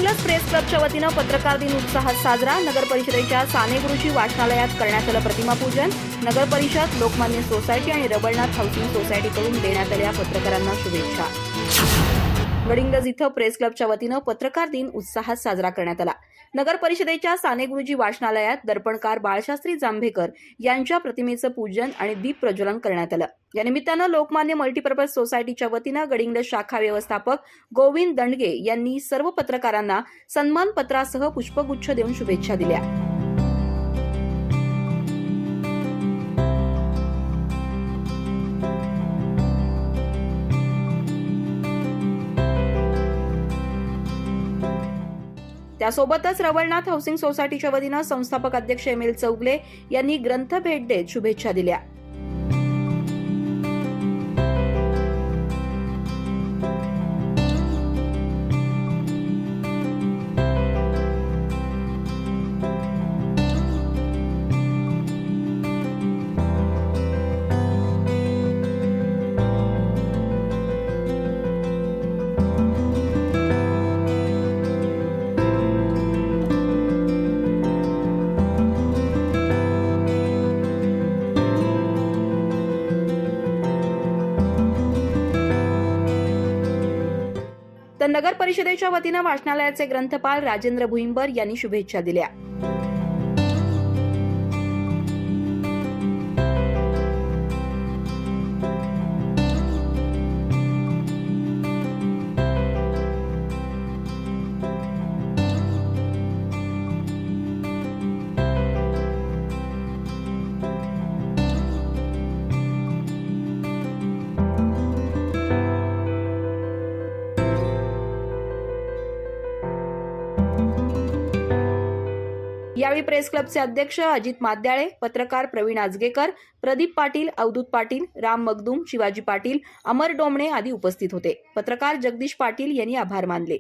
डिंग्लज press क्लबच्या वतीनं पत्रकार दिन उत्साहात साजरा। नगर परिषदेच्या साने गुरुजी वाचनालयात करण्यात आलं प्रतिमापूजन। नगर परिषद, लोकमान्य सोसायटी आणि रबलनाथ हाऊसिंग सोसायटीकडून देण्यात आल्या पत्रकारांना शुभेच्छा। गडिंग्लज इथं प्रेस क्लबच्या वतीनं पत्रकार दिन उत्साहात साजरा करण्यात आला। नगर परिषदेच्या साने गुरुजी वाचनालयात दर्पणकार बाळशास्त्री जांभेकर यांच्या प्रतिमेचं पूजन आणि दीप प्रज्वलन करण्यात आलं। या निमित्तानं लोकमान्य मल्टीपर्पज सोसायटीच्या वतीनं गडिंग्लज शाखा व्यवस्थापक गोविंद दंडगे यांनी सर्व पत्रकारांना सन्मान पत्रासह पुष्पगुच्छ देऊन शुभेच्छा दिल्या। त्यासोबतच रबलनाथ हाऊसिंग सोसायटीच्या वतीनं संस्थापक अध्यक्ष एम.एल. चौगले यांनी ग्रंथ भेट देत शुभेच्छा दिल्या। तर नगर परिषदेच्या वतीनं वाचनालयाचे ग्रंथपाल राजेंद्र भुईंबर यांनी शुभेच्छा दिल्या। यावेळी प्रेस क्लबचे अध्यक्ष अजित माद्याळे, पत्रकार प्रवीण आजगेकर, प्रदीप पाटील, अवधूत पाटील, राम मगदूम, शिवाजी पाटील, अमर डोमणे आदी उपस्थित होते। पत्रकार जगदीश पाटील यांनी आभार मानले।